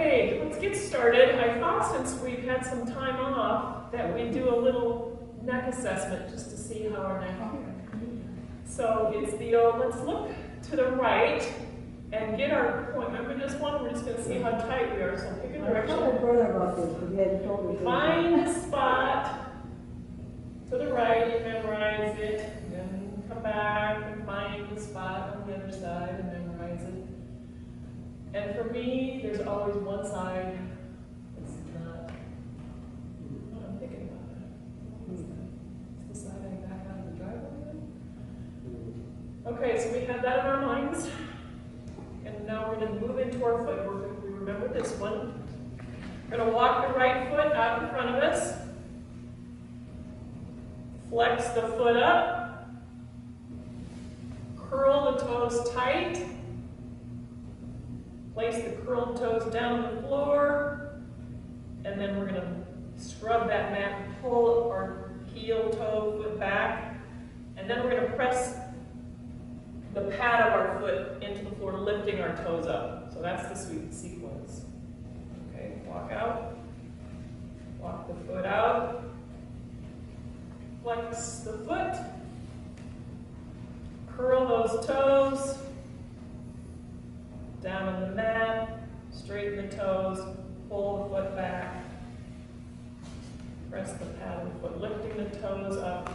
Okay, let's get started. I thought since we've had some time off that we'd do a little neck assessment just to see how our neck is. So it's the old, let's look to the right and get our point. Remember this one? We're just going to see how tight we are. So pick a direction. Find the spot to the right, memorize it, and then come back and find the spot on the other side and memorize it. And for me, there's always one side that's not what I'm thinking about. It's the side I back out of the driveway with. Okay, so we have that in our minds. And now we're going to move into our footwork. We remember this one. We're going to walk the right foot out in front of us. Flex the foot up. Curl the toes tight. Place the curled toes down on the floor, and then we're going to scrub that mat and pull our heel toe foot back, and then we're going to press the pad of our foot into the floor, lifting our toes up. So that's the sequence. Okay, walk out, walk the foot out, flex the foot, curl those toes, down on the mat, straighten the toes, pull the foot back, press the pad of the foot, lifting the toes up.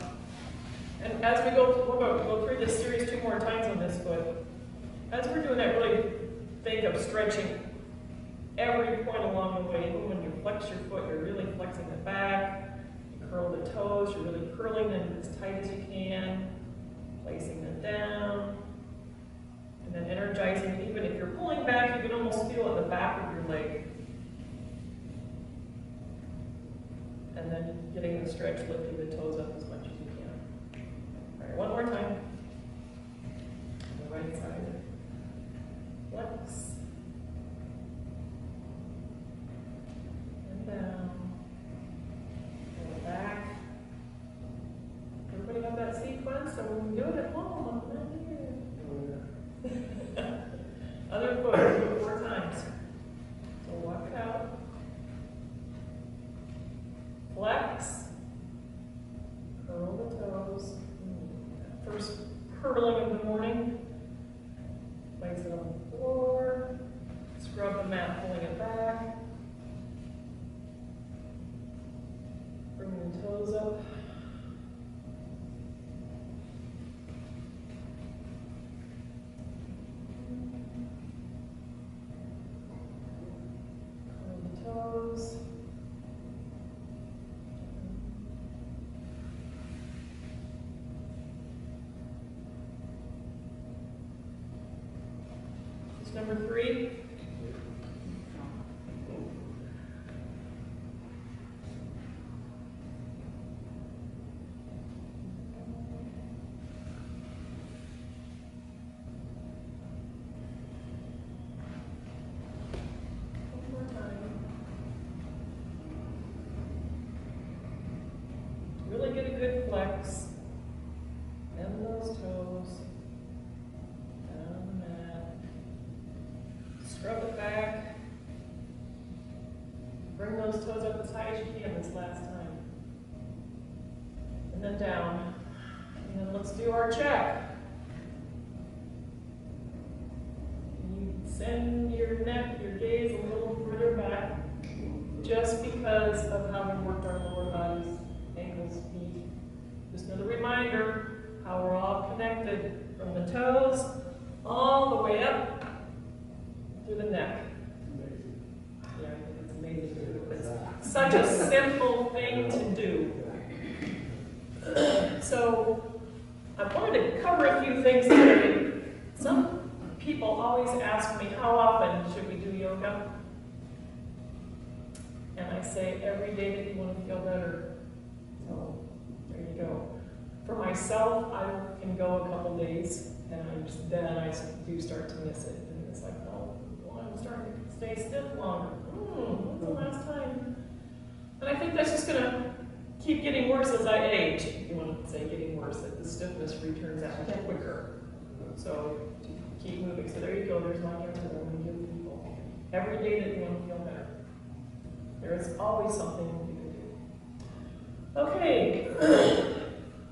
And as we go, we'll go through this series 2 more times on this foot. As we're doing that, really think of stretching every point along the way. Even when you flex your foot, you're really flexing it back. You curl the toes, you're really curling them as tight as you can, placing them down. And then energizing, even if you're pulling back, you can almost feel it in the back of your leg. And then getting the stretch, lifting the toes up as much as you can. All right, one more time. On the right side. Flex. And down. Pull it back. Everybody have that sequence? So we can do it at home. Other foot, do it 4 times. So walk it out. Flex. Curl the toes. First curling of the morning. Place it on the floor. Scrub the mat, pulling it back. Bring the toes up. Toes. It's number 3. Really get a good flex. Bend those toes. Down the mat. Scrub it back. Bring those toes up as high as you can this last time. And then down. And then let's do our check. You send your neck, your gaze a little further back, just because of how we worked our lower bodies. Ankles, feet. Just another reminder how we're all connected from the toes all the way up through the neck. Yeah, it's amazing. It's such a simple thing to do. So I wanted to cover a few things today. Some people always ask me, how often should we do yoga? And I say, every day that you want to feel better. So there you go. For myself, I can go a couple days, and then I do start to miss it. And it's like, oh, well, I'm starting to stay stiff longer. When's the last time? And I think that's just going to keep getting worse as I age. If you want to say getting worse, that the stiffness returns that much quicker. So keep moving. So there you go. There's my answer that I'm going to give people. every day that you want to feel better. There is always something you can do. Okay,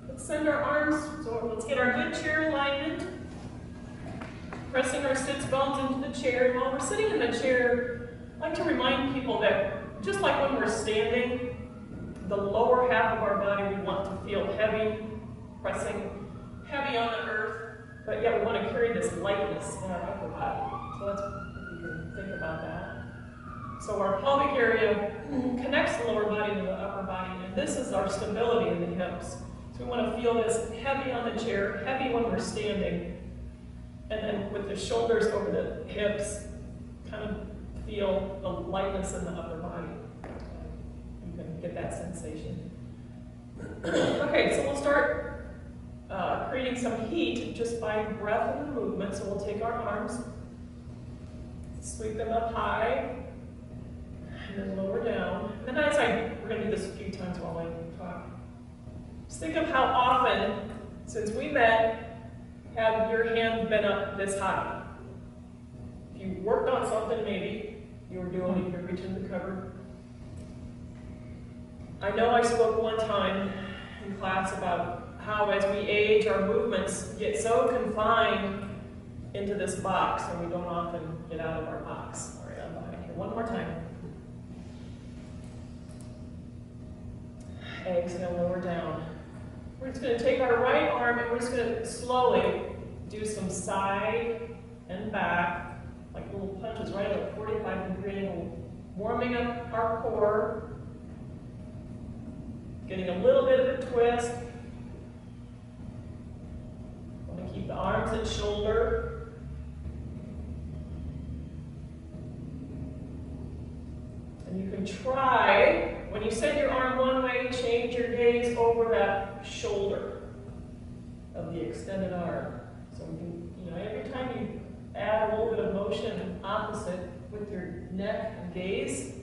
let's send our arms, so let's get our good chair alignment. Pressing our sits bones into the chair. And while we're sitting in the chair, I like to remind people that just like when we're standing, the lower half of our body we want to feel heavy, pressing heavy on the earth, but yet we want to carry this lightness in our upper body. So let's, if you can think about that. So our pelvic area connects the lower body to the upper body, and this is our stability in the hips. So we want to feel this heavy on the chair, heavy when we're standing, and then with the shoulders over the hips, kind of feel the lightness in the upper body. You can get that sensation. Okay, so we'll start creating some heat just by breath and movement. So we'll take our arms, sweep them up high, and then lower down. And then we're going to do this a few times while I talk. Just think of how often, since we met, have your hand been up this high. If you worked on something, maybe you were doing it, you're reaching the cupboard. I know I spoke one time in class about how as we age, our movements get so confined into this box, and we don't often get out of our box. All right, I'm back here one more time. Exhale, lower down. We're just going to take our right arm and we're just going to slowly do some side and back, like little punches right at a 45-degree angle, warming up our core, getting a little bit of a twist. Want to keep the arms at shoulder. And you can try, when you send your arm one way, change your gaze over that shoulder of the extended arm. So you can, every time you add a little bit of motion opposite with your neck and gaze,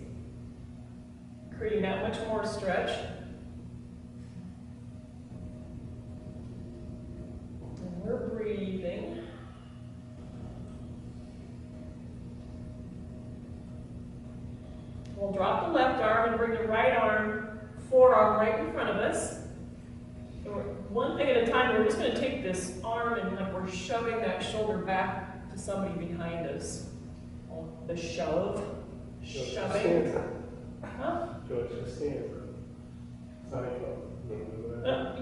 creating that much more stretch. And we're breathing. We'll drop the left arm and bring the right arm, forearm right in front of us. And one thing at a time, we're just going to take this arm and like we're shoving that shoulder back to somebody behind us. The shove. Shoving. Huh? George, stand.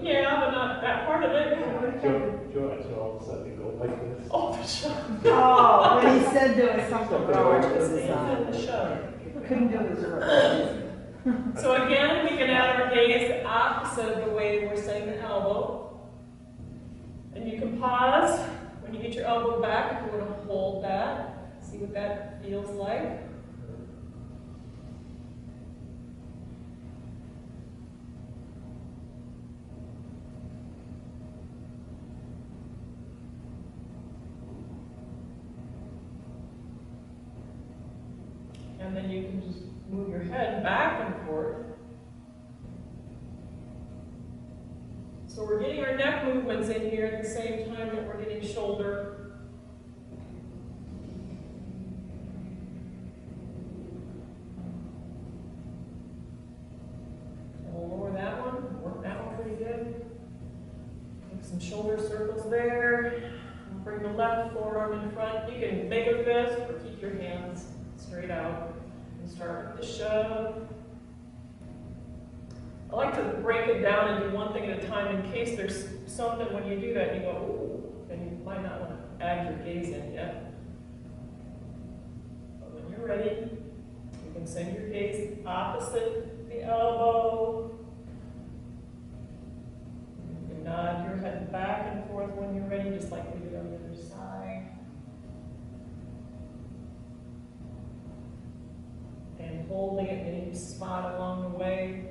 Yeah, but not that part of it. George, all of a sudden go like this. Oh, the shove. Oh, when he said there was something wrong George with was his in the shove. Couldn't do his work. So again, we can add our gaze opposite of the way we're saying the elbow. And you can pause when you get your elbow back if you want to hold that. See what that feels like. And then you can just move your head back and forth. So we're getting our neck movements in here at the same time that we're getting shoulder. And we'll lower that one, work that one pretty good. Make some shoulder circles there. And bring the left forearm in front. You can make a fist or keep your hands straight out. And start with the shove. I like to break it down and do one thing at a time in case there's something when you do that you go, ooh, and you might not want to add your gaze in yet. But when you're ready, you can send your gaze opposite the elbow. You can nod your head back and forth when you're ready, just like we did on the other side. And holding it in any spot along the way.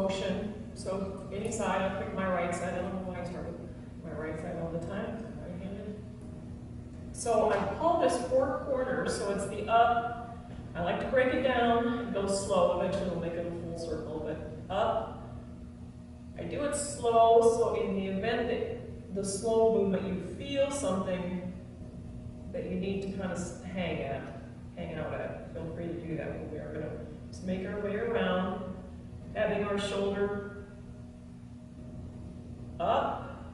motion. So any side, I'll pick my right side. I don't know why I start with my right side all the time. I'm right-handed. So I call this 4 corners, so it's the up. I like to break it down, go slow. Eventually we'll make it a full circle, but up. I do it slow, so in the event that the slow movement you feel something that you need to kind of hang out at, feel free to do that. We are going to just make our way around, having our shoulder up,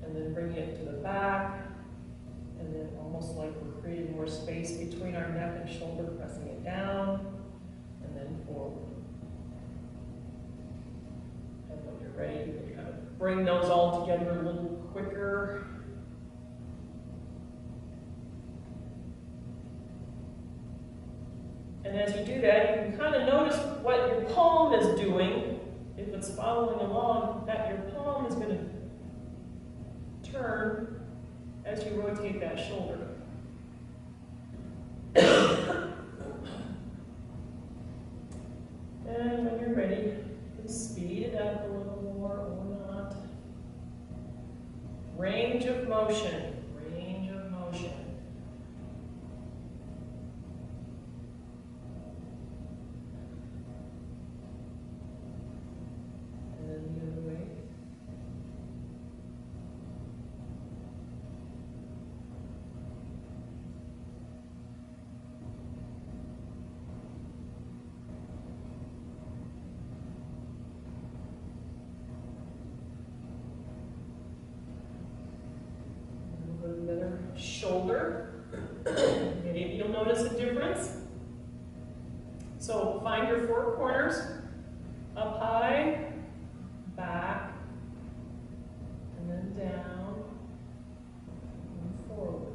and then bring it to the back, and then almost like we're creating more space between our neck and shoulder, pressing it down, and then forward. And when you're ready, you can kind of bring those all together a little quicker. And as you do that, you can kind of notice what your palm is doing. If it's following along, that your palm is going to turn as you rotate that shoulder. And when you're ready, you can speed it up a little more or not. Range of motion. Range of motion. And then the other way. Another shoulder. Maybe you'll notice a difference. So find your 4 corners, up high, back, and then down, and forward.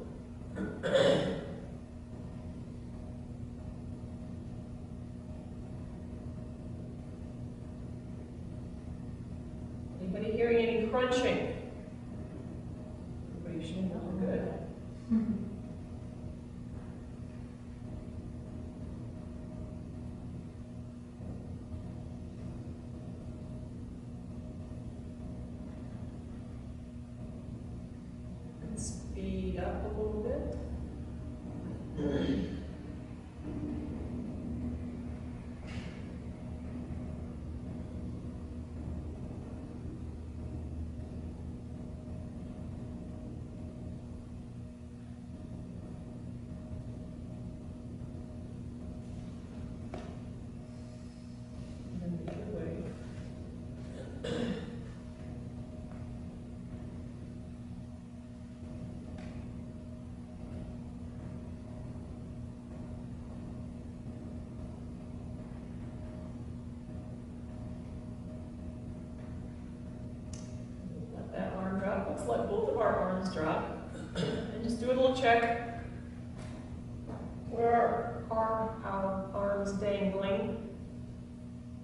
Anybody hearing any crunching? Everybody should know. Good. And speed up a little bit. Let's let both of our arms drop and just do a little check. Where are our arms dangling?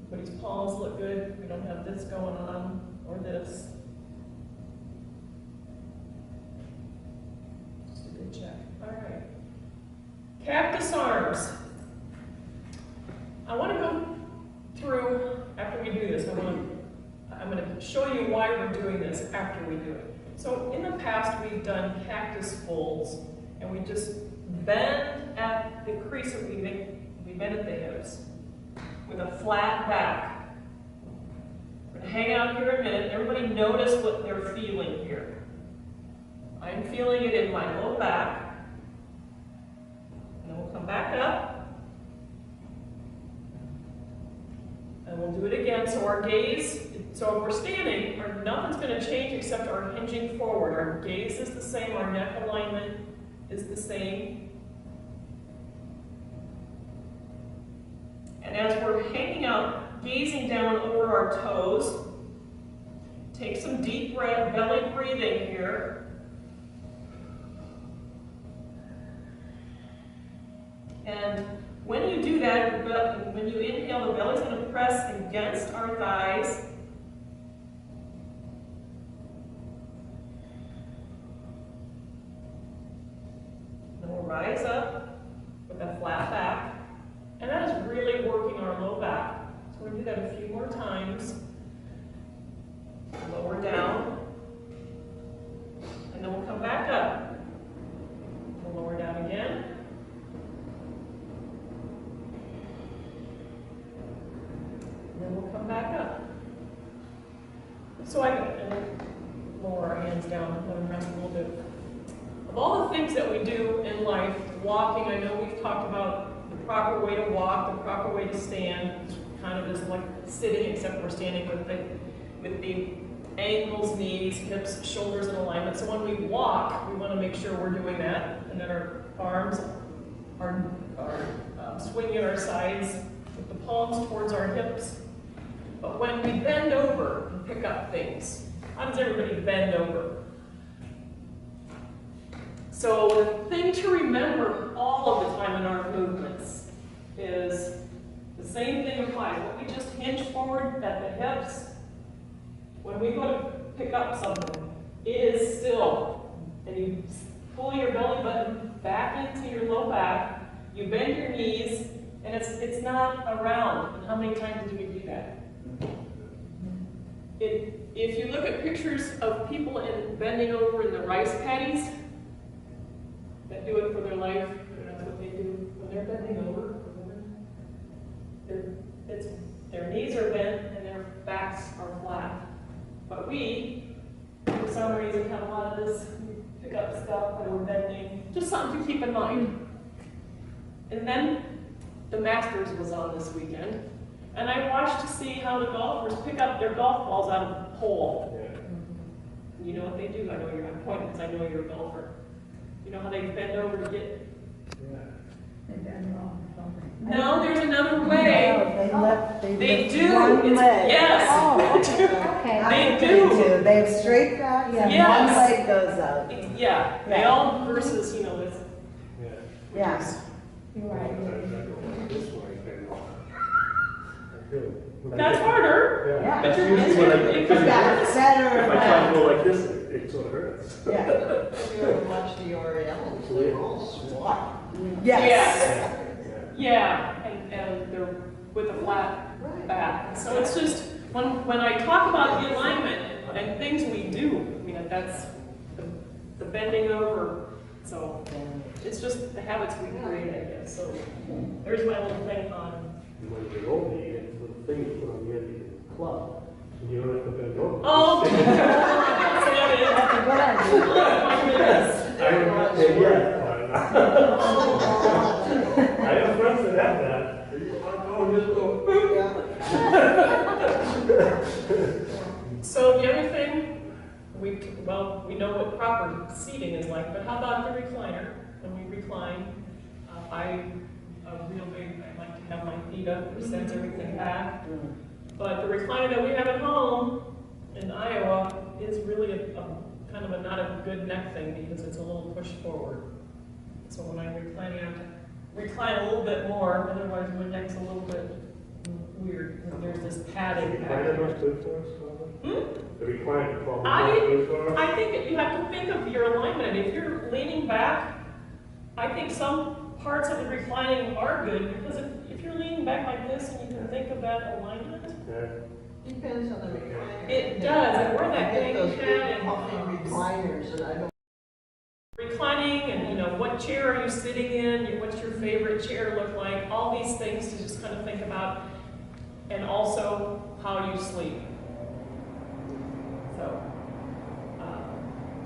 Everybody's palms look good. We don't have this going on or this. Just a good check. All right. Cactus arms. I want to go through, after we do this, I'm going to show you why we're doing this after we do it. So in the past, we've done cactus folds, and we just bend at the crease that we bend at the hips with a flat back. We're going to hang out here a minute. Everybody notice what they're feeling here. I'm feeling it in my low back. And then we'll come back up. And we'll do it again. So our gaze, so if we're standing, nothing's going to change except our hinging forward. Our gaze is the same, our neck alignment is the same. And as we're hanging out, gazing down over our toes, take some deep breath, belly breathing here. And when you do that, when you inhale, the belly's going to press against our thighs. Then we'll rise up with a flat back. And that is really working our low back. So we're going to do that a few more times. it and lower our hands down, let them rest a little bit. Of all the things that we do in life, walking, I know we've talked about the proper way to walk, the proper way to stand, kind of is like sitting, except we're standing with the ankles, knees, hips, shoulders in alignment. So when we walk, we want to make sure we're doing that, and that our arms are swinging at our sides with the palms towards our hips. But when we bend over and pick up things, how does everybody bend over? So the thing to remember all of the time in our movements is the same thing applies. When we just hinge forward at the hips, when we go to pick up something, it is still. And you pull your belly button back into your low back, you bend your knees, and it's not around. And how many times do we do that? If you look at pictures of people bending over in the rice paddies, that do it for their life, that's what they do when they're bending over. Their knees are bent and their backs are flat. But we, for some reason, have a lot of this. We pick up stuff and we're bending. Just something to keep in mind. And then the Masters was on this weekend, and I watched to see how the golfers pick up their golf balls out of the hole. Yeah. You know what they do? I know you're pointing because I know you're a golfer. You know how they bend over to get? No, there's another way. They do. One leg. Yes. Oh, okay. They do. They have straight backs and Yes. one leg goes out. Yeah. They all versus, this. Yeah. Yeah. You're I right. go this way, and I feel. That's harder. Yeah. But you're Usually when I- it's That's better. If I try to go like this, it sort of hurts. Yeah. Have you ever watched the Orientals? They're all squat. Yes. Yeah, and they're with a flat back. So it's just, when I talk about the alignment and things we do, that's the bending over. So it's just the habits we create, I guess. So there's my little thing on. And when you're older, you get little things put on the end of your club, and you don't have to bend over. Oh, That's a good idea. my goodness. I haven't got there yet, but I have friends that have that. They just want to go and just go. So the other thing, we know what proper seating is like, but how about the recliner? When we recline, I'm real big, I like to have my feet up, which sends everything back. But the recliner that we have at home in Iowa is really a kind of not a good neck thing because it's a little pushed forward. So when I recline, I have to recline a little bit more, otherwise my neck's a little bit weird. There's this padding The back recliner here. not good for us, Barbara? The recliner probably I- not good for us? I think that you have to think of your alignment, and if you're leaning back, I think some parts of the reclining are good, because if you're leaning back like this and you can think of that alignment, Yeah. Depends on the recliner. It does, and we're that I get big those head big and- puffy recliners, and I don't. reclining and what chair are you sitting in, what's your favorite chair look like, all these things to just kind of think about, and also how you sleep. So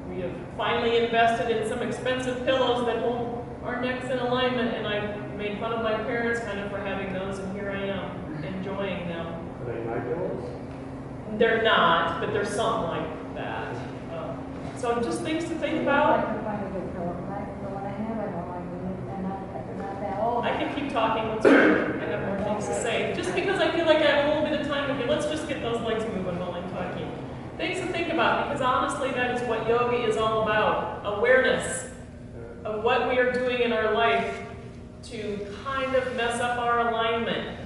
we have finally invested in some expensive pillows that hold our necks in alignment, and I made fun of my parents kind of for having those, and here I am enjoying them. Are they my pillows? They're not, but they're something like that. So just things to think I about. can find a good pillow. The one I have, I don't like it, and I'm not that old. I can keep talking once I have more things to say. Just because I feel like I have a little bit of time with you, let's just get those legs moving while I'm talking. Things to think about, because honestly, that is what yoga is all about. Awareness of what we are doing in our life to kind of mess up our alignment.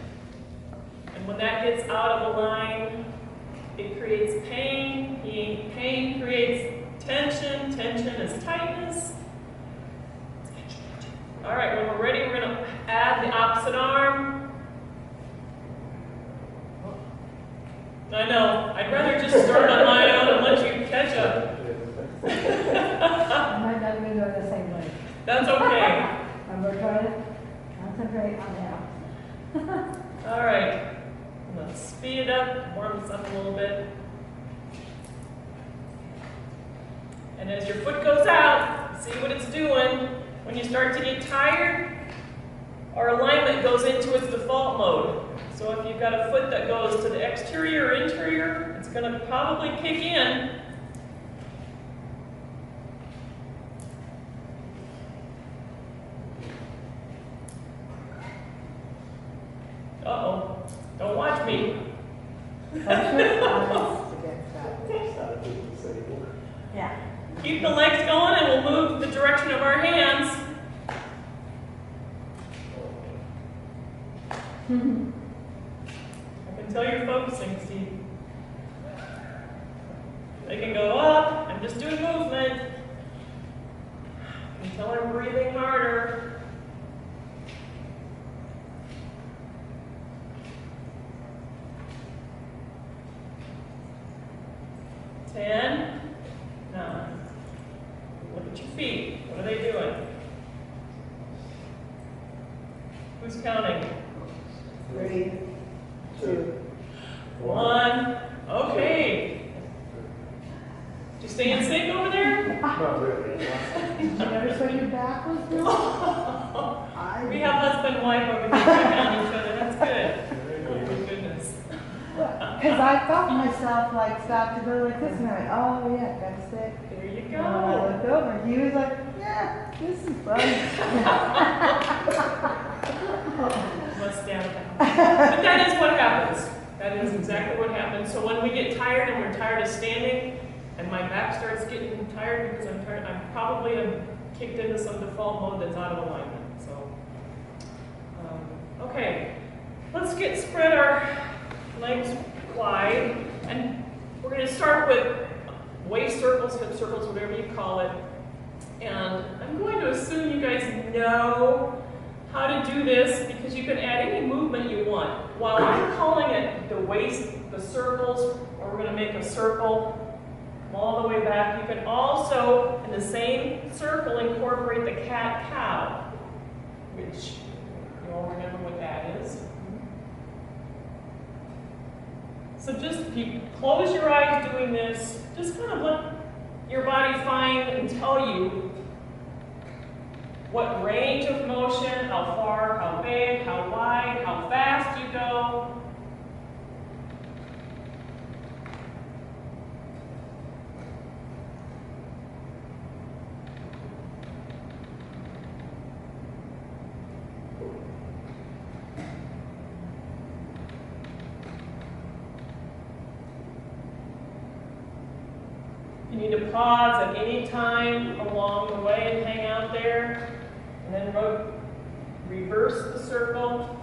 And when that gets out of line, it creates pain. Pain creates tension. Tension is tightness. All right, when we're ready, we're going to add the opposite arm. I know, I'd rather just start on my own and let you catch up. I might not be doing the same way. That's okay. I'm going to try to concentrate on that. All right, let's speed it up, warm this up a little bit. And as your foot goes out, see what it's doing. When you start to get tired, our alignment goes into its default mode. So if you've got a foot that goes to the exterior or interior, it's going to probably kick in. Uh-oh. Don't watch me. Yeah. Keep the legs going and we'll move the direction of our hands. I can tell you're focusing, Steve. They can go up. I'm just doing movement. Until I'm breathing harder. 10, 9. Look at your feet. What are they doing? Who's counting? 3, 2. 1. Okay. Did you stay in sync over there? Not really. Did you ever say your back was good? We have husband and wife over here checking on each other. That's good. Oh my goodness. Because I felt myself like stop to go like this, and I went, oh yeah, that's it. There you And I go. looked over, he was like, yeah, this is fun. Let's stand down. But that is what happens. That is exactly what happens. So when we get tired and we're tired of standing, and my back starts getting tired because I'm tired, I'm probably kicked into some default mode that's out of alignment. So, okay, let's spread our legs wide, and we're going to start with waist circles, hip circles, whatever you call it. And I'm going to assume you guys know how to do this because you can add any movement you want. While I'm calling it the waist, the circles, or we're going to make a circle, come all the way back. You can also, in the same circle, incorporate the cat-cow, which you all remember what that is. So just if you close your eyes doing this, just kind of let your body find and tell you what range of motion, how far, how big, how wide, how fast you go. You need to pause at any time along the way and hang out there, and then reverse the circle.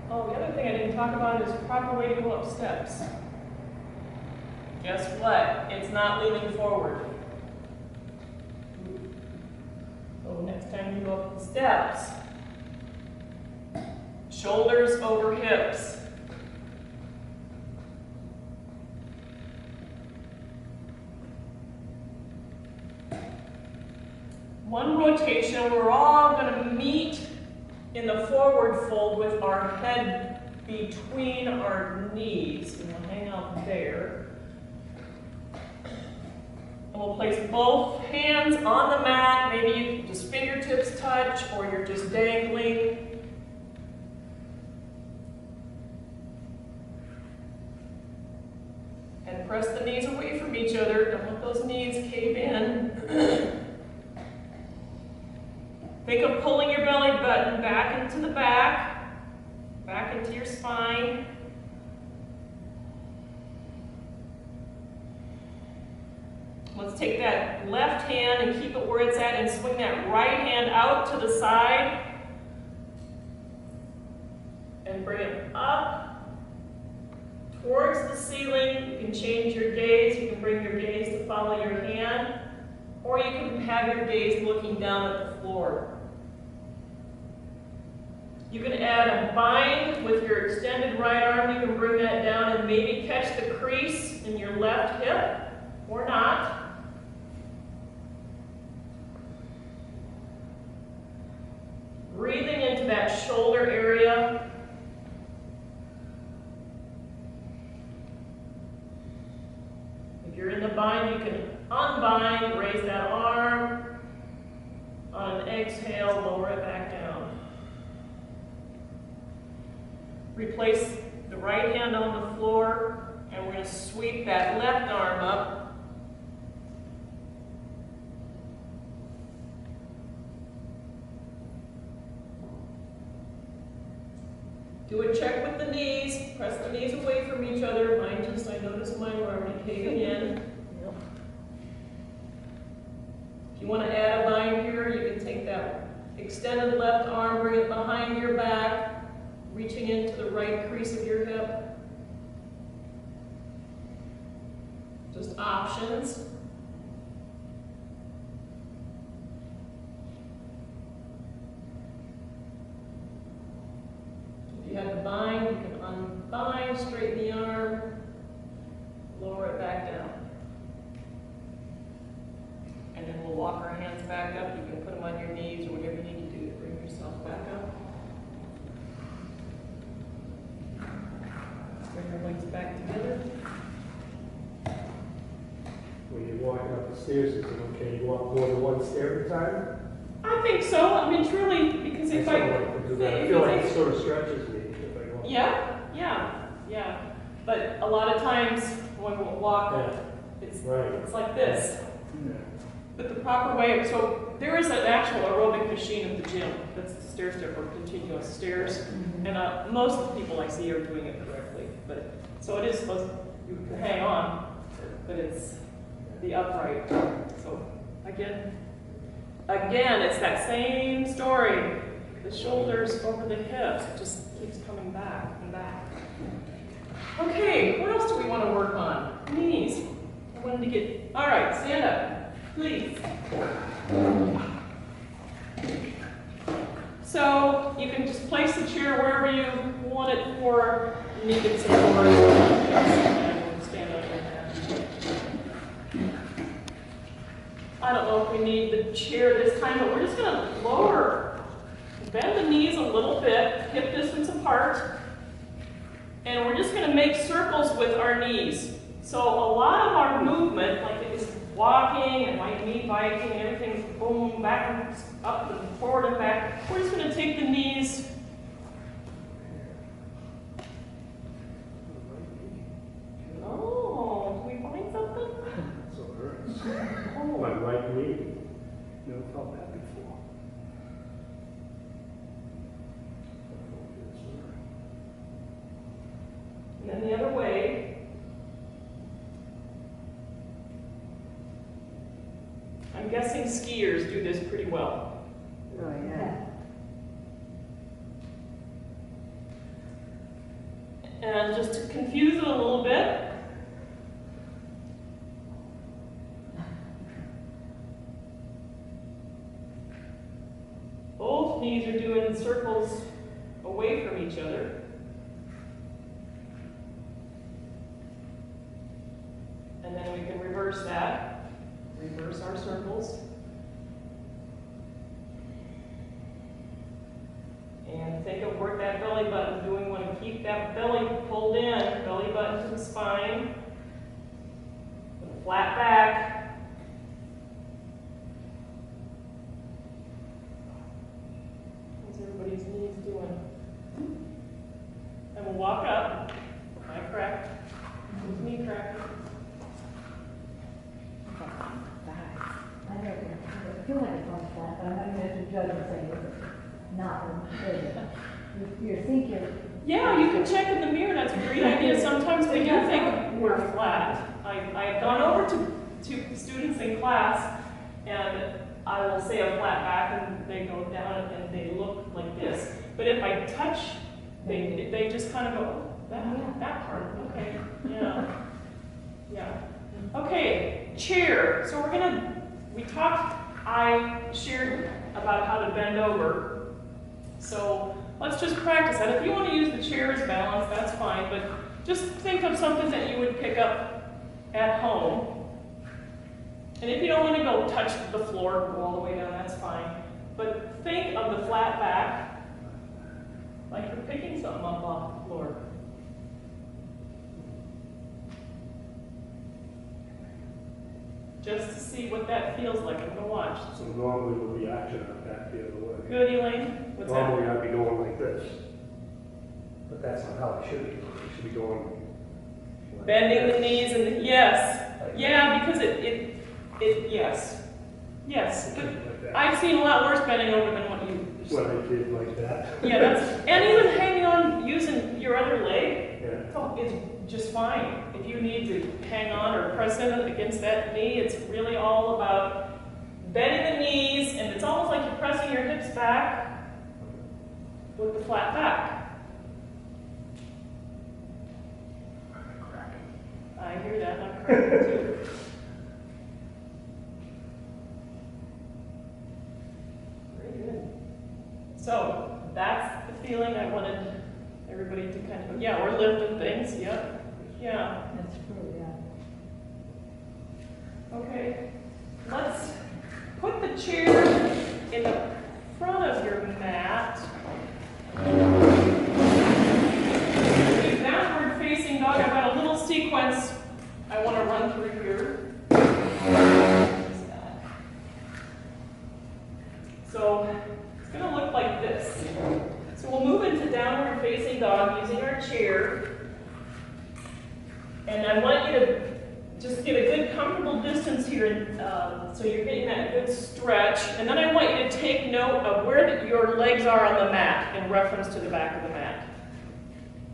Oh, the other thing I didn't talk about is proper way to go up steps. Guess what? It's not leaning forward. So next time you go up the steps, shoulders over hips. One rotation, we're all going to meet in the forward fold with our head between our knees. And we'll hang out there. And we'll place both hands on the mat. Maybe you can just fingertips touch, or you're just dangling. And press the knees away from each other. Don't let those knees cave in. Think of pulling your belly button back into the back into your spine. Let's take that left hand and keep it where it's at and swing that right hand out to the side. And bring it up towards the ceiling. You can change your gaze. You can bring your gaze to follow your hand, or you can have your gaze looking down at the floor. You can add a bind with your extended right arm. You can bring that down and maybe catch the crease in your left hip, or not. Breathing into that shoulder area. replace the right hand on the floor, and we're going to sweep that left arm up. Do a check with the knees, press the knees away from each other. I noticed mine were already caving in. If you want to add a bind here, you can take that extended left arm, bring it behind your back, reaching into the right crease of your hip. Just options. If you have the bind, you can unbind, straighten the arm, lower it back down. And then we'll walk our hands back up. You can put them on your knees or whatever you need to do to bring yourself back up. Bring your legs back together. When you're walking up the stairs, is it okay to walk more than one stair at a time? I think so. I mean, truly, because if I like to do that. I feel like it sort of stretches me if I go. Yeah. But a lot of times when we walk, it's like this. Yeah. But the proper way, so there is an actual aerobic machine at the gym. That's the stair step or continuous stairs. And most of the people I see are doing it correctly. But so it is supposed to, you can hang on, but it's the upright. So again, it's that same story. The shoulders over the hips, it just keeps coming back and back. Okay, what else do we want to work on? Knees. I wanted to get, all right, stand up, please. So you can just place the chair wherever you want it for. You need it support. And stand up like that. I don't know if we need the chair this time, but we're just going to lower, bend the knees a little bit, hip distance apart, and we're just going to make circles with our knees. So a lot of our movement, like it is walking and like me biking, everything's boom, back and up and forward and back. We're just going to take the knees. Oh, did we find something? So it hurts. Oh, my right knee. Never felt that before. And then the other way. I'm guessing skiers do this pretty well. Oh, yeah. And just to confuse it a little bit, both knees are doing circles away from each other. And then we can reverse that. Reverse our circles. And think of where that belly button doing. We want to keep that belly pulled in, belly button to the spine. Flat back. How's everybody's knees doing? And we'll walk up. Eye crack. Knee crack. I feel like it's on flat, but I'm not going to judge and say it's not. You think you're. Yeah, you can check in the mirror. That's a great idea. Sometimes we do think we're flat. I've gone over to students in class, and I will say a flat back, and they go down and they look like this. But if I touch, they just kind of go, oh, that part. Okay, yeah. Okay, chair. So I shared about how to bend over. So let's just practice that. If you want to use the chair as balance, that's fine, but just think of something that you would pick up at home. And if you don't want to go touch the floor, go all the way down, that's fine. But think of the flat back, like you're picking something up off the floor. Just to see what that feels like. I'm going to watch. So normally we'll be acting like that the other way. Good, Elaine? What's Normally I'd be going like this. But that's not how it should be. It should be going. like Bending the this. knees and, yes, yeah, because yes. Yes, but Like that. I've seen a lot worse bending over than what you. What I did like that. Yeah, and even hanging on, using your other leg, Yeah. it's just fine. If you need to hang on or press in against that knee, it's really all about bending the knees, and it's almost like you're pressing your hips back with the flat back. I hear that, I'm cracking too. Very good. So, that's the feeling I wanted everybody to kind of, yeah, we're lifting things, yep, yeah. That's true, yeah. Okay, let's put the chair in the front of your mat. Do downward facing dog. I've got a little sequence I want to run through here. So it's going to look like this. So we'll move into downward facing dog using our chair. And I want you to just get a good comfortable distance here, so you're getting that good stretch. And then I want you to take note of where your legs are on the mat in reference to the back of the mat.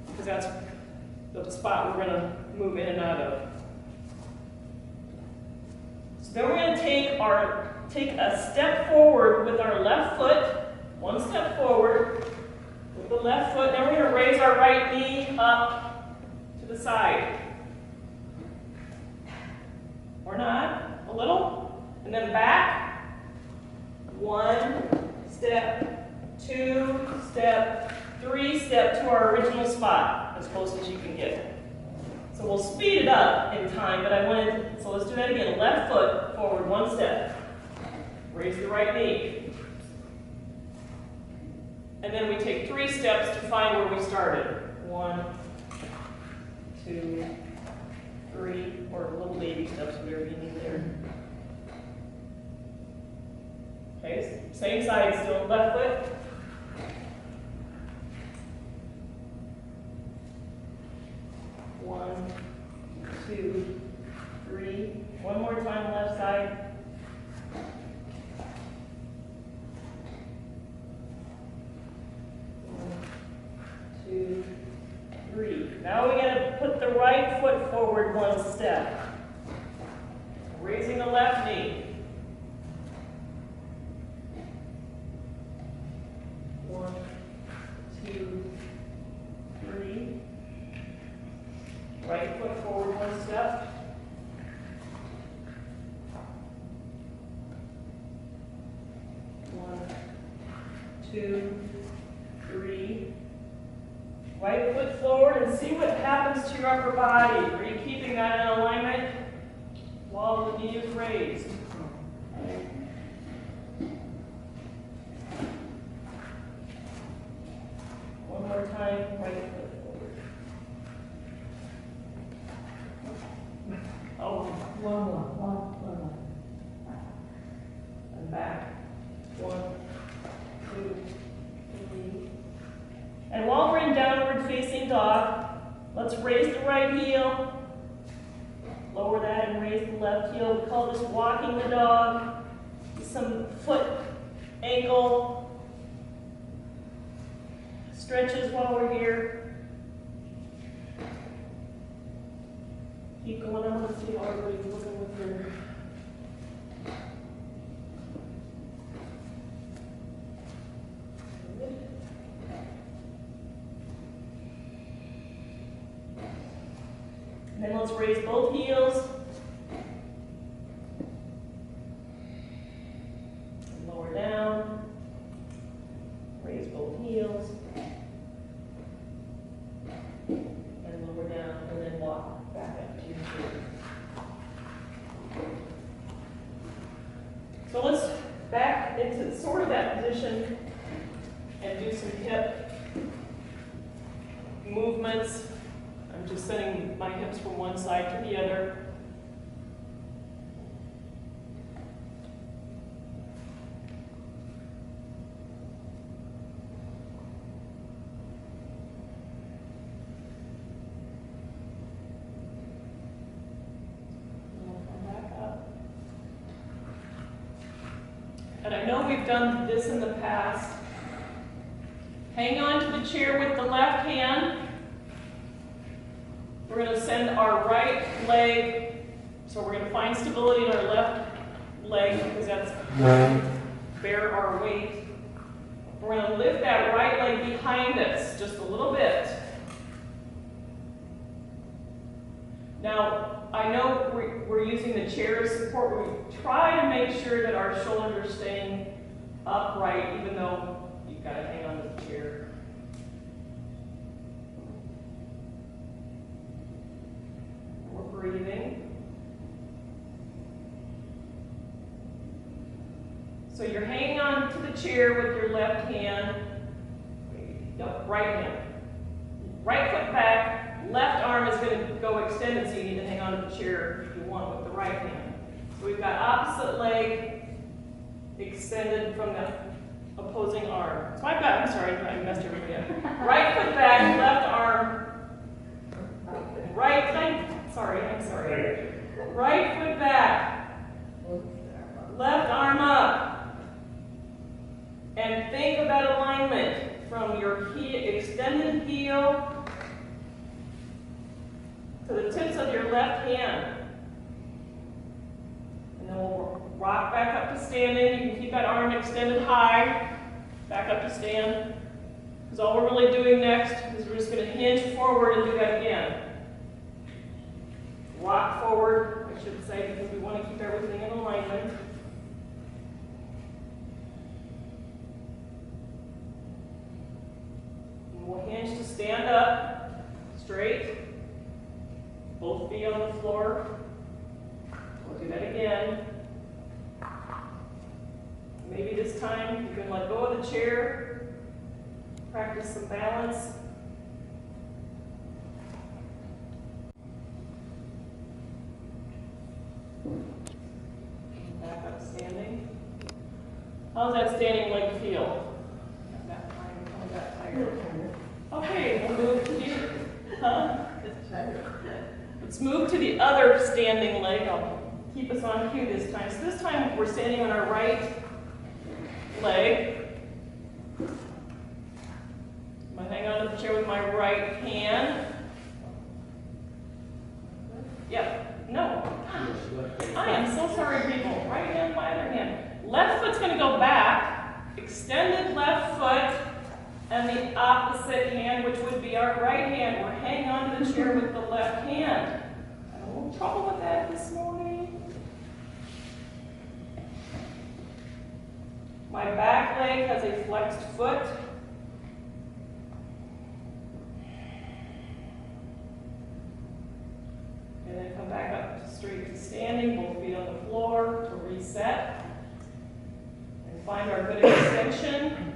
Because that's the spot we're going to move in and out of. So then we're going to take a step forward with our left foot, one step forward with the left foot. Then we're going to raise our right knee up to the side. Or not, a little, and then back, 1 step, 2 step, 3 step to our original spot, as close as you can get. So we'll speed it up in time, but so let's do that again. Left foot forward, 1 step, raise the right knee. And then we take 3 steps to find where we started. 1, 2, 3, or little baby steps, whatever you need there. Okay, same side still, left foot. One, 2, 3. One more time, left side. One, 2, 3. Now we got to put the right foot forward 1 step. Raising the left knee. 1, 2, 3. Right foot forward 1 step. 1, 2, 3. Right foot forward and see what happens to your upper body. Are you keeping that in alignment while the knee is raised? One more time, right foot forward. Oh, One. and back. 1, 2, 3. And while we're in downward facing dog, let's raise the right heel, lower that and raise the left heel. We call this walking the dog. Some foot, ankle stretches while we're here. Keep going. I want to see how everybody's looking with their. And then let's raise both heels. And lower down. Raise both heels. And lower down, and then walk back up to your chair. So let's back into sort of that position and do some hip movements. I'm just sending my hips from one side to the other. know we've done this in the past. Hang on to the chair with the left hand. We're going to send our right leg, so we're going to find stability in our left leg because that's bear our weight. We're going to lift that right leg behind us just a little bit. Now, I know we're using the chair as support. We try to make sure that our shoulders are staying upright, even though you've got to hang on to the chair. We're breathing. So you're hanging on to the chair with your left hand. No, right hand. Right foot back, left arm is going to go extended, so you need to hang on to the chair if you want with the right hand. So we've got opposite leg extended from the opposing arm. So I've got, I'm sorry, I messed everybody up. Right foot back, left arm, right leg, I'm sorry. Right foot back, left arm up. And think of that alignment from your extended heel to the tips of your left hand. And then we'll rock back up to standing. You can keep that arm extended high, back up to stand. Because all we're really doing next is we're just going to hinge forward and do that again. Rock forward, I should say, because we want to keep everything in alignment. We'll hinge to stand up, straight, both feet on the floor. We'll do that again. Maybe this time you can let go of the chair, practice some balance. Back up standing. How's that standing leg feel? Okay, we'll move to let's move to the other standing leg. I'll keep us on cue this time. So this time we're standing on our right leg. I'm going to hang on to the chair with my right hand. Yep, no. I am so sorry, people. Right hand, my other hand. Left foot's going to go back. Extended left foot. And the opposite hand, which would be our right hand. We're hanging on to the chair with the left hand. I had a little trouble with that this morning. My back leg has a flexed foot. And then come back up to straight to standing, both feet on the floor to reset. And find our good extension.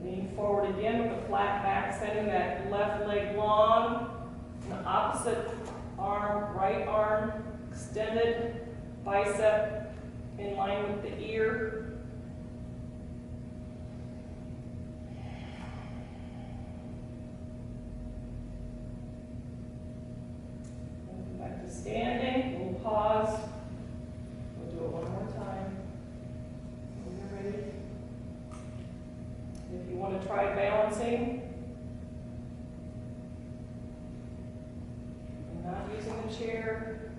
Lean forward again with the flat back, setting that left leg long. And the opposite arm, right arm, extended, bicep in line with the ear. And back to standing. We'll pause. We'll do it one more time. When you're ready. If you want to try balancing and not using the chair,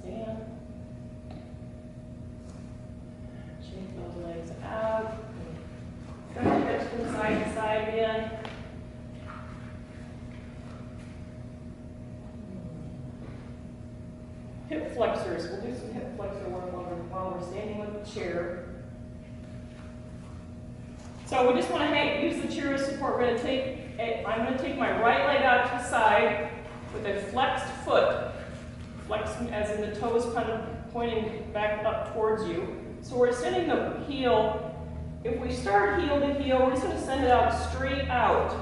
stand, shake those legs out, stretch your hips from side to side again. Hip flexors. We'll do some hip flexor work while we're standing with the chair. So we just want to use the chair as support. We're going to I'm going to take my right leg out to the side with a flexed foot. Flexed as in the toes kind of pointing back up towards you. So we're sending the heel. If we start heel to heel, we're just going to send it out straight out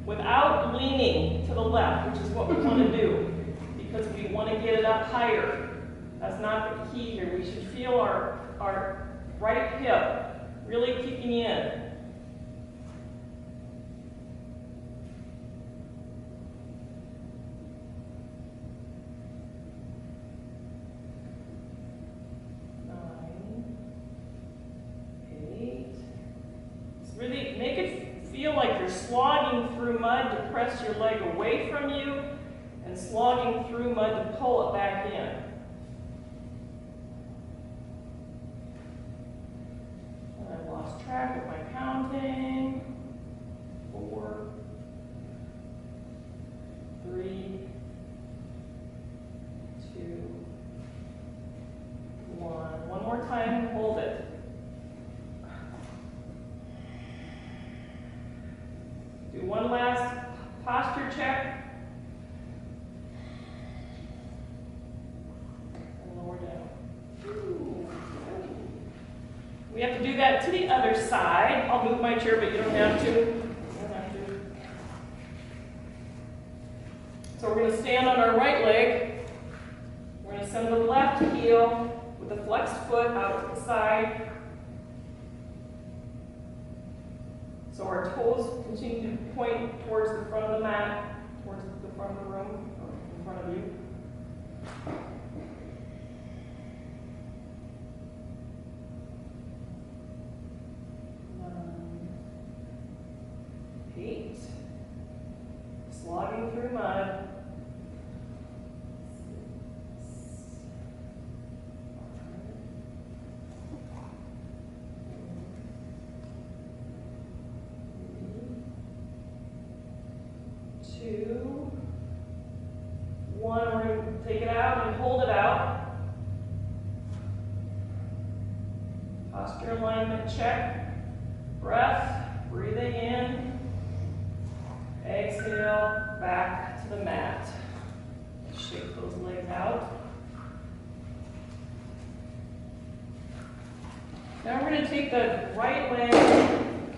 without leaning to the left, which is what we want to do. Because we want to get it up higher. That's not the key here. We should feel our right hip really kicking in. and slogging through mud to pull it back in. And I've lost track of my counting. 4, 3, 2, 1. One more time, hold it. Do one last posture check. And lower down. Ooh. We have to do that to the other side. I'll move my chair, but you don't have to. You don't have to. So we're going to stand on our right leg. We're going to send the left heel with the flexed foot out to the side. So our toes continue to point towards the front of the mat, towards the front of the room, or in front of you. 8, slogging through mud. 2, 1, we're going to take it out and hold it out. Posture alignment check. Breath, breathing in. Exhale, back to the mat. Shake those legs out. Now we're going to take the right leg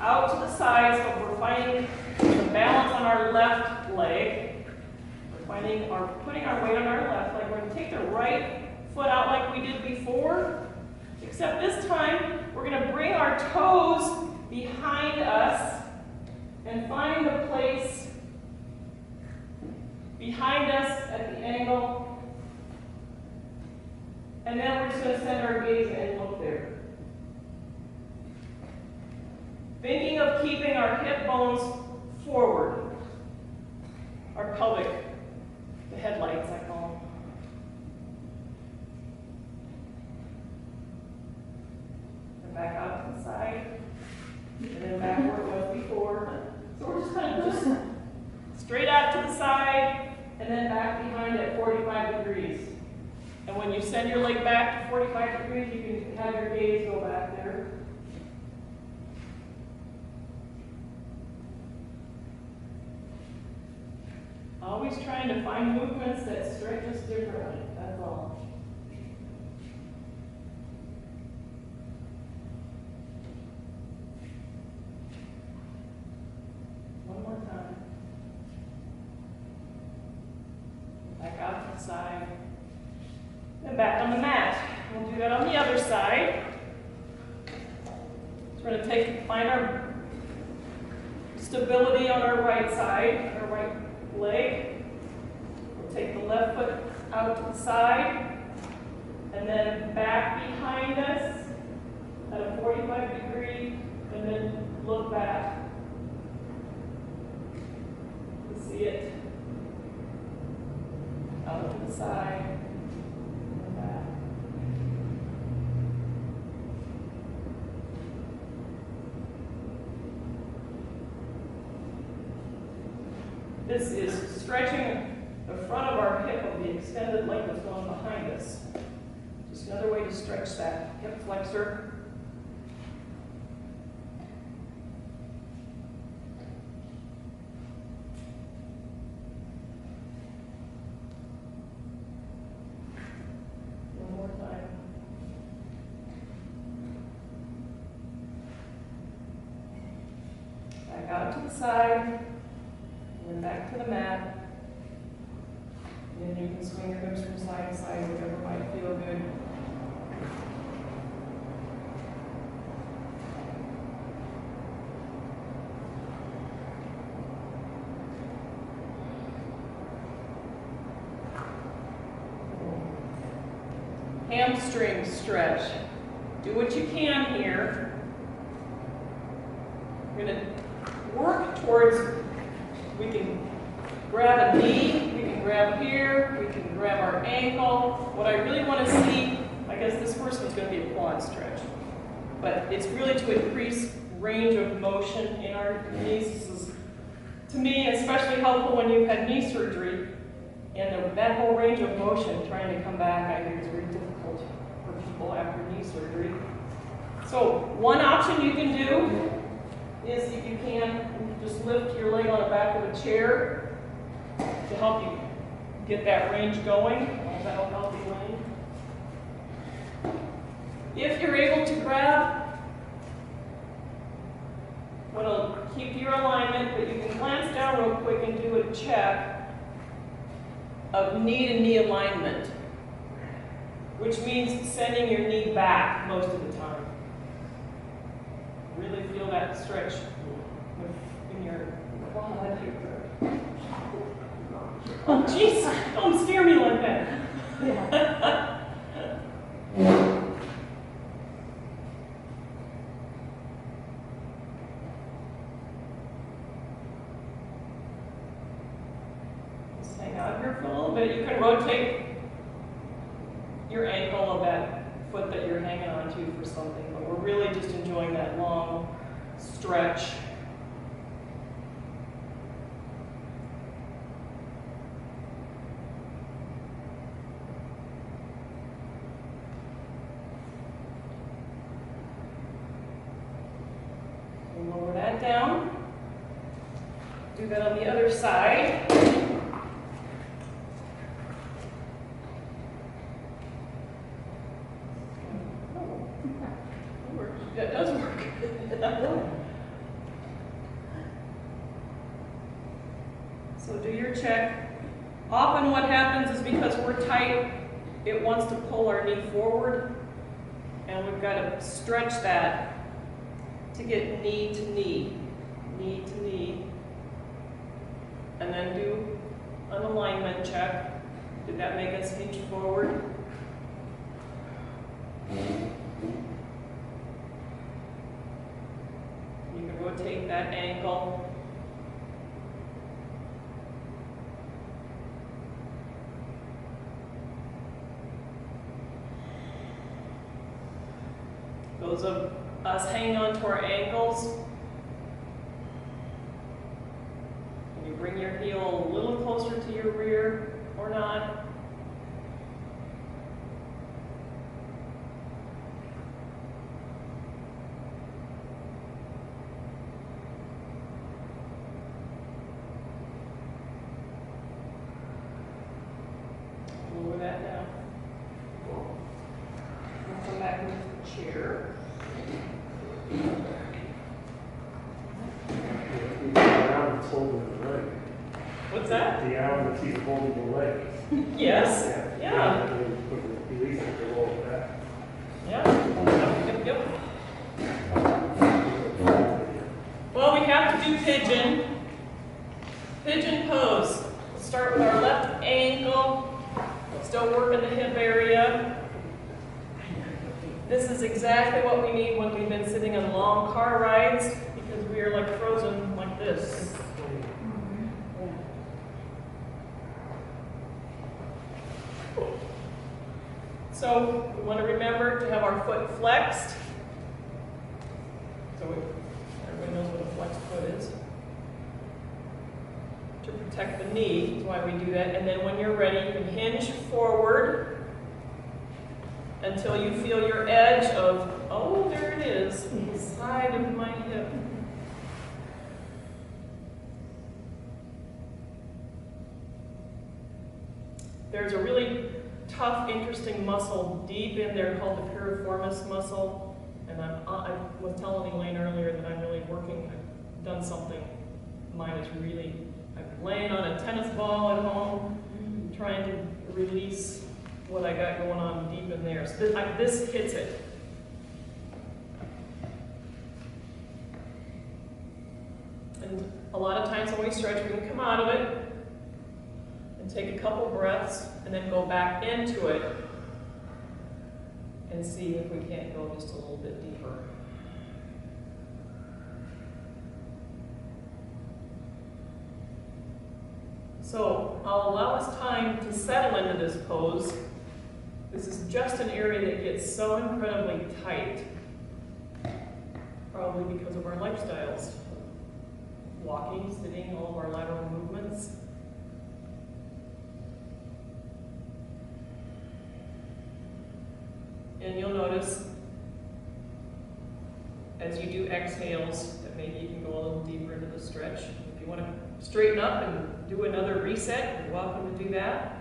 out to the side, so we're finding the balance on our left leg. We're putting our weight on our left leg. We're going to take the right foot out like we did before, except this time we're going to bring our toes behind us and find a place behind us at the angle. And then we're just going to send our gaze and look there. Thinking of keeping our hip bones forward, our pelvic, the headlights I call them. And back out to the side, and then back where it was before. So we're just kind of just straight out to the side, and then back behind at 45 degrees. And when you send your leg back to 45 degrees, you can have your gaze go back there. Always trying to find movements that stretch us differently, that's all. One more time. Back out to the side. Then back on the mat. We'll do that on the other side. So we're going to find our stability on our right side, our right leg. We'll take the left foot out to the side and then back behind us at a 45 degree and then look back to see it out to the side and back. This is stretching the front of our hip of the extended leg that's going behind us. Just another way to stretch that hip flexor. One more time. Back out to the side. And then back to the mat. And then you can swing your hips from side to side, whatever might feel good. Hamstring stretch. Do what you can here. We're going to work towards, we can grab a knee, we can grab here, we can grab our ankle. What I really want to see, I guess this first one's going to be a quad stretch, but it's really to increase range of motion in our knees. This is, to me, especially helpful when you've had knee surgery, and that whole range of motion, trying to come back, I think is very difficult for people after knee surgery. So one option you can do is, if you can, just lift your leg on the back of a chair to help you get that range going. That'll help you lane. If you're able to grab what'll keep your alignment, but you can glance down real quick and do a check of knee to knee alignment, which means sending your knee back most of the time. Really feel that stretch in your quad. Oh, jeez, don't scare me like that. Yeah. Just hang out here for a little bit. You can rotate your ankle of that foot that you're hanging on to for something, but we're really just enjoying that long stretch. We'll lower that down. Do that on the other side. That does work. So do your check. Often what happens is, because we're tight, it wants to pull our knee forward, and we've got to stretch that to get knee to knee, knee to knee, and then do an alignment check. Did that make us hinge forward? You can rotate that ankle. Those of us hanging on to our ankles, can you bring your heel a little closer to your rear or not? Lower that down. We'll come back into the chair. The arm that's holding the leg. What's that? The arm that's even holding the leg. Yes. Yeah. And then put the release at the lower back. Yeah. Yep. Well, we have to do pigeon. Pigeon pose. We'll start with our left ankle. Still working the hip area. This is exactly what we need when we've been sitting on long car rides, because we are like frozen like this. So we want to remember to have our foot flexed. So everybody knows what a flexed foot is. To protect the knee, that's why we do that. And then when you're ready, you can hinge forward until you feel your edge of, oh, there it is, the side of my hip. There's a really tough, interesting muscle deep in there called the piriformis muscle. And I was telling Elaine earlier that I'm really working, I've done something. Mine is really, I'm laying on a tennis ball at home, trying to release what I got going on deep in there. So this hits it. And a lot of times when we stretch, we can come out of it and take a couple breaths and then go back into it and see if we can't go just a little bit deeper. So I'll allow us time to settle into this pose. This is just an area that gets so incredibly tight, probably because of our lifestyles. Walking, sitting, all of our lateral movements. And you'll notice as you do exhales that maybe you can go a little deeper into the stretch. If you want to straighten up and do another reset, you're welcome to do that.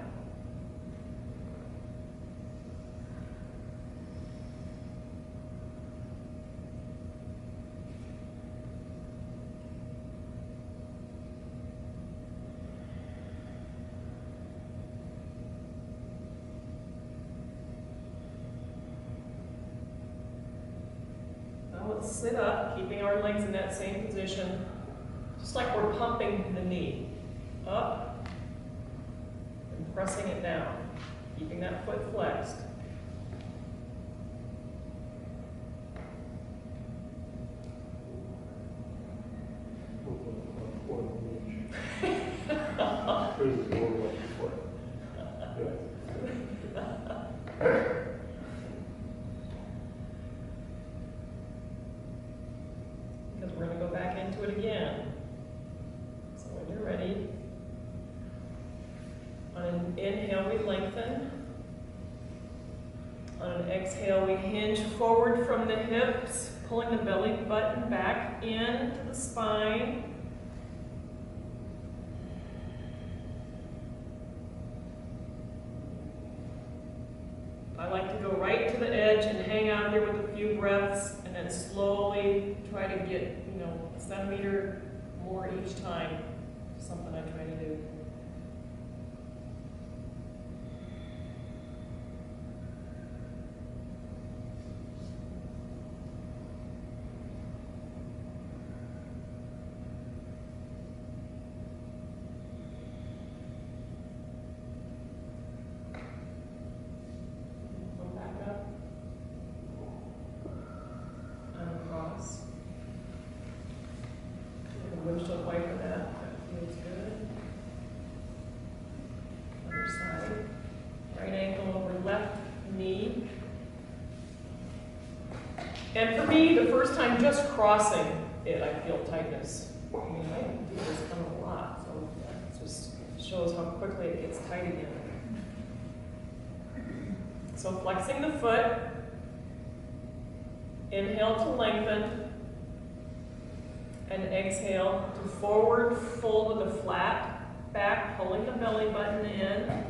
Let's sit up, keeping our legs in that same position, just like we're pumping the knee. Up and pressing it down, keeping that foot flexed. Because we're going to go back into it again. So when you're ready, on an inhale we lengthen. On an exhale we hinge forward from the hips, pulling the belly button back into the spine. I like to go right to the edge and hang out there with a few breaths and then slowly try to get, a centimeter more each time. Something I try to do. Windshield wiper that feels good. Other side. Right ankle over left knee. And for me, the first time just crossing it, I feel tightness. I mean, I do this kind of a lot, so it just shows how quickly it gets tight again. So flexing the foot. Inhale to lengthen. And exhale to forward fold with a flat back, pulling the belly button in.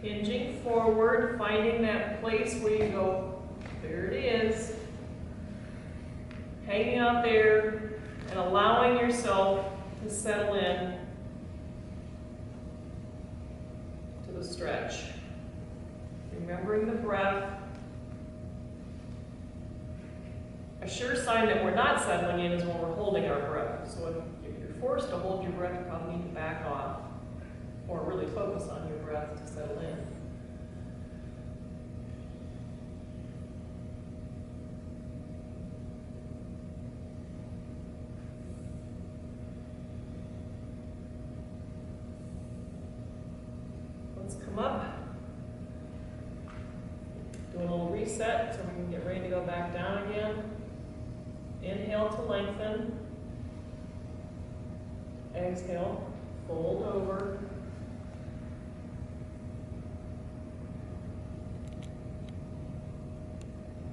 Hinging forward, finding that place where you go, there it is. Hanging out there and allowing yourself to settle in to the stretch. Remembering the breath. A sure sign that we're not settling in is when we're holding our breath. So if you're forced to hold your breath, you probably need to back off or really focus on your breath to settle in. Let's come up. Do a little reset so we can get ready to go back down again. Inhale to lengthen. Exhale, fold over.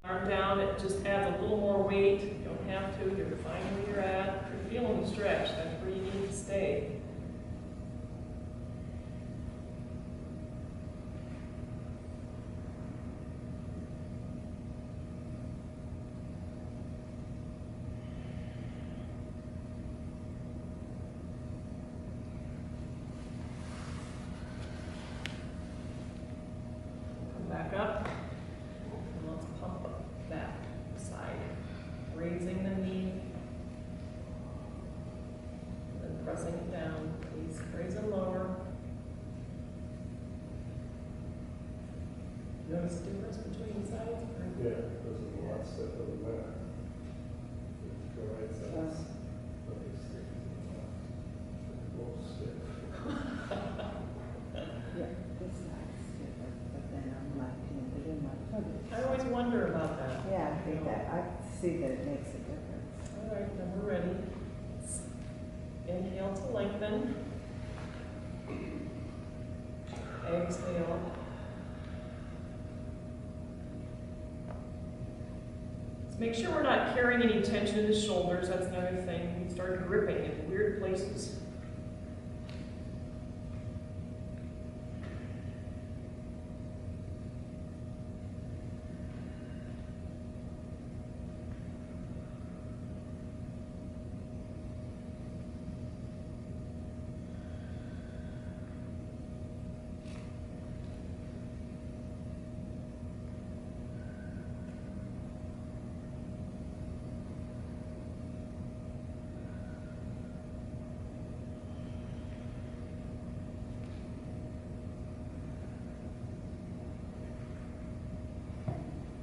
Arm down, it just adds a little more weight. You don't have to, you're fine where you're at. If you're feeling the stretch, that's where you need to stay. Back up, and let's pump up that side, raising the knee, and then pressing it down. Please raise and lower. Notice the difference between sides? Yeah, this is a lot stiffer than that. Go right side. Let me stick to the left. A little stiff. I see that it makes a difference. All right, then we're ready. Inhale to lengthen. Exhale. Let's make sure we're not carrying any tension in the shoulders. That's another thing. We start gripping in weird places.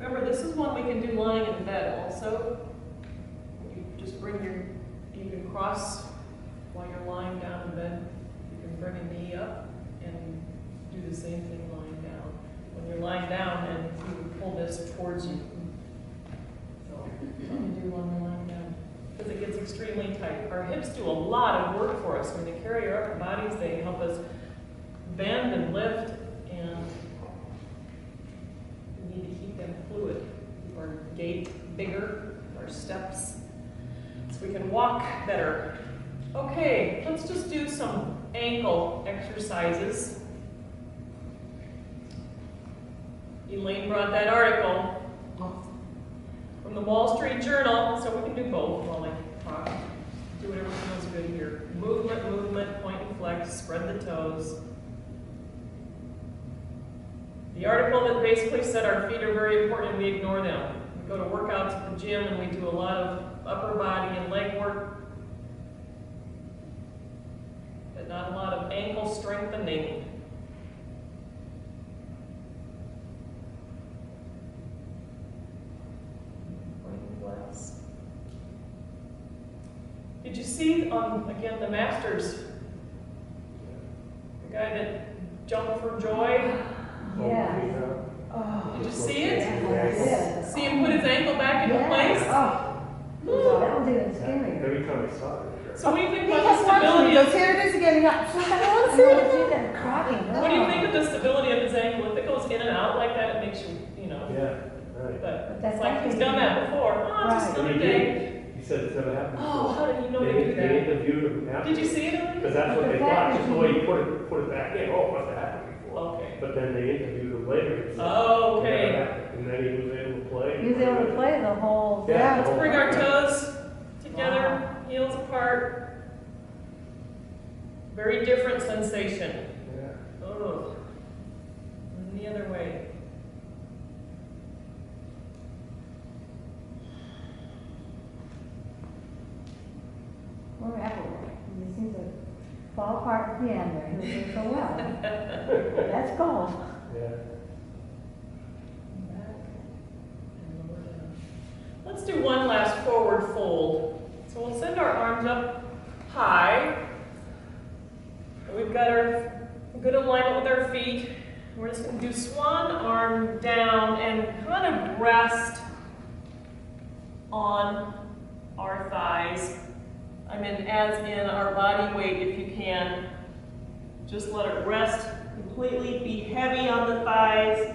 Remember, this is one we can do lying in bed also. You just bring you can cross while you're lying down in bed. You can bring a knee up and do the same thing lying down. When you're lying down, and you pull this towards you. So, you can do one lying down. Because it gets extremely tight. Our hips do a lot of work for us. When they carry our upper bodies, they help us bend and lift, and we need to keep them fluid. Keep our gait bigger, our steps, so we can walk better. Okay, let's just do some ankle exercises. Elaine brought that article from the Wall Street Journal, so we can do both while I talk. Do whatever feels good here. Movement, movement, point and flex, spread the toes. The article that basically said our feet are very important and we ignore them. We go to workouts at the gym and we do a lot of upper body and leg work, but not a lot of ankle strengthening. Did you see, again, the Masters? The guy that jumped for joy? Yeah. Oh. Did you see it? Yes. See him put his ankle back into place? Oh. That was even scarier. Every time I saw it. So what do you think He about kept the watching. stability He goes, of, here it is again. He got, I want to I see want to see it. that cracking. what do you think of the stability of his ankle? If it goes in and out like that, it makes you, Yeah, right. but That's it's like he's like done that before. Oh, just Right. another He day. did. He said it's never happened before. Oh, how did he know to They do that? interviewed him after. Did you see it? Because that's what they thought, just the way you put it back in, oh, it must have happened before. Okay. But then they interviewed him later. And said, Oh, "It never okay. happened." And then he was able to play. He was able to play the whole. Yeah. Yeah. Let's bring our toes together, Wow. heels apart. Very different sensation. Yeah. Oh. And the other way. Poor Applewhite. He seems to fall apart at the end there. He was doing so well. That's goal. Yeah. Back and lower down. Let's do one last forward fold. So we'll send our arms up high. And we've got our good alignment with our feet. We're just going to do swan arm down and kind of rest on our thighs. I mean, as in our body weight, if you can. Just let it rest completely. Be heavy on the thighs.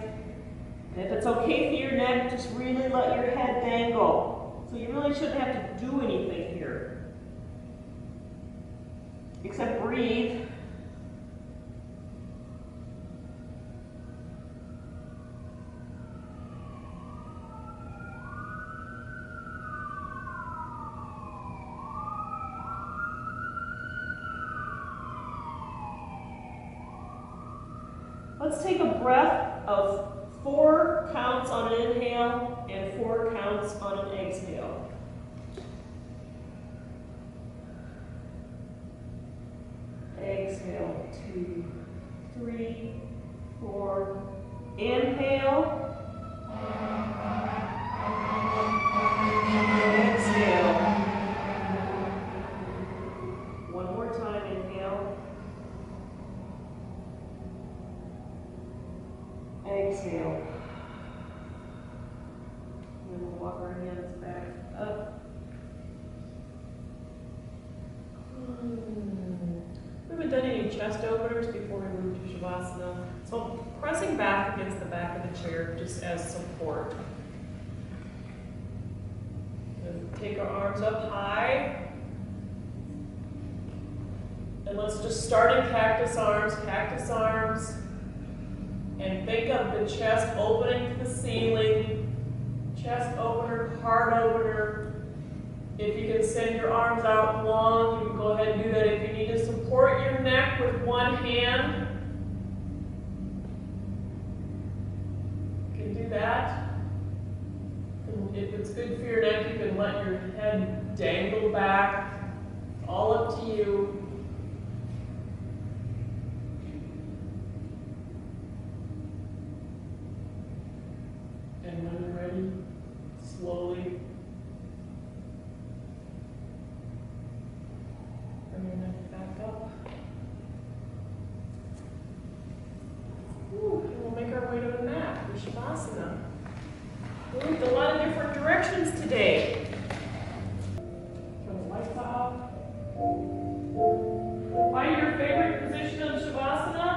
And if it's okay for your neck, just really let your head dangle. So you really shouldn't have to do anything here, except breathe. Let's take a breath of 4 counts on an inhale and 4 counts on an exhale. Exhale, 2, 3, 4. Inhale. Exhale. One more time, inhale. Exhale. And walk our hands back up. We haven't done any chest openers before we move to Shavasana. So pressing back against the back of the chair just as support. And take our arms up high. And let's just start in cactus arms. And think of the chest opening to the ceiling. Chest opener, heart opener. If you can send your arms out long, you can go ahead and do that. If you need to support your neck with one hand, you can do that. And if it's good for your neck, you can let your head dangle back. All up to you. And when you're ready, slowly bring your neck back up. Ooh, and we'll make our way to the mat for Shavasana. We moved a lot of different directions today. Turn the lights off. Find your favorite position on Shavasana.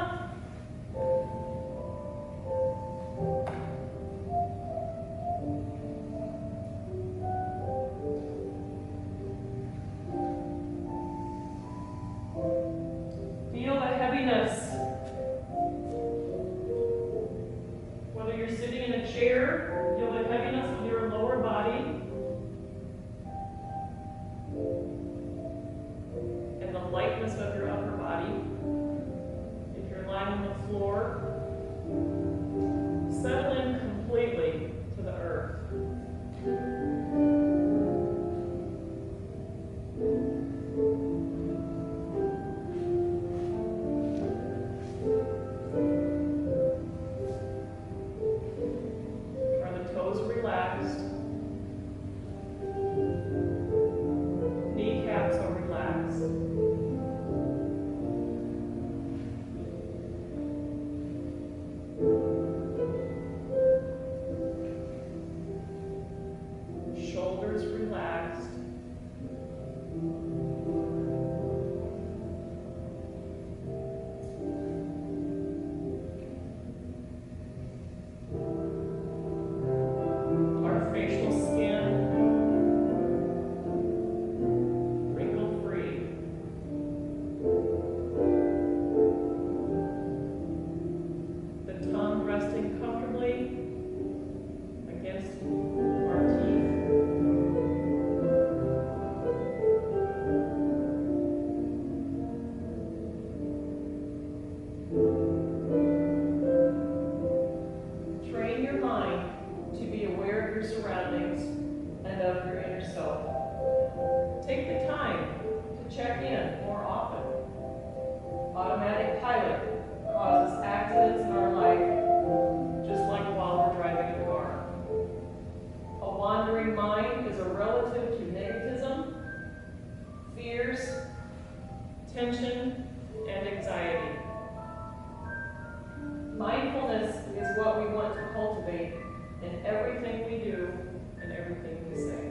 Feel the heaviness. Whether you're sitting in a chair, feel the heaviness of your lower body and the lightness of your upper body. If you're lying on the floor, settle in completely to the earth. Are the toes relaxed? Kneecaps are relaxed. Shoulders relaxed. Our facial skin wrinkle free. The tongue resting comfortably against our teeth. Train your mind to be aware of your surroundings and of your inner self. Take the time to check in more often. Automatic pilot causes accidents in our life, just like while we're driving a car. A wandering mind is a relative to negativism, fears, tension, and anxiety. Mindfulness is what we want to cultivate in everything we do and everything we say.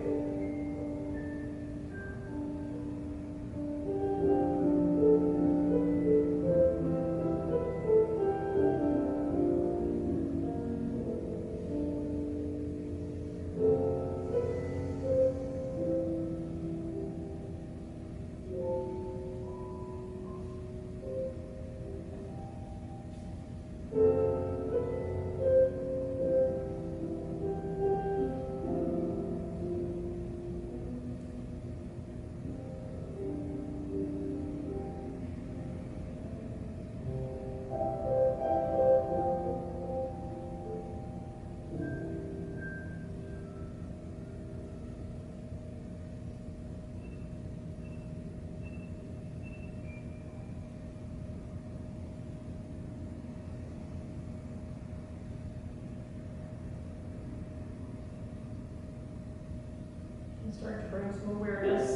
Start to bring some awareness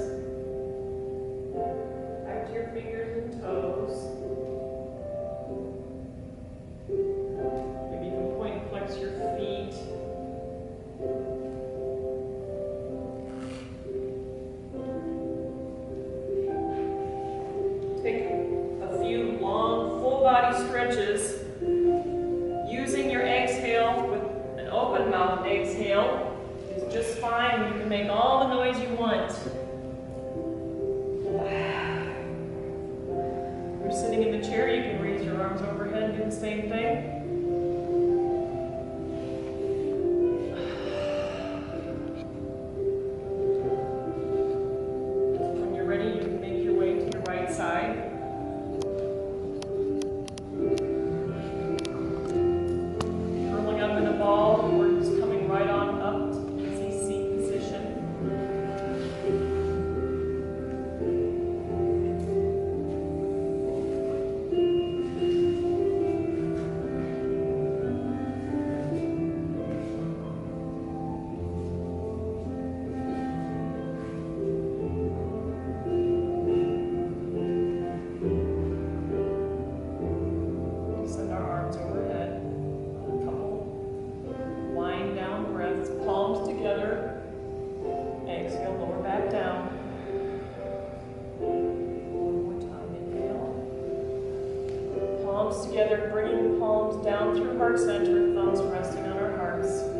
back to your fingers and toes. Maybe you can point and flex your feet. body stretches, using your exhale with an open mouth exhale is just fine. You can make all the noise you want. If you're sitting in the chair, you can raise your arms overhead and do the same thing. When you're ready, you can make your way to your right side. Curling up in a ball, we're just coming right on up to easy seat position. Send our arms overhead. A couple wind down breaths, palms together. Exhale, lower back down. One more time, inhale. Palms together, bringing palms down through heart center, thumbs resting on our hearts.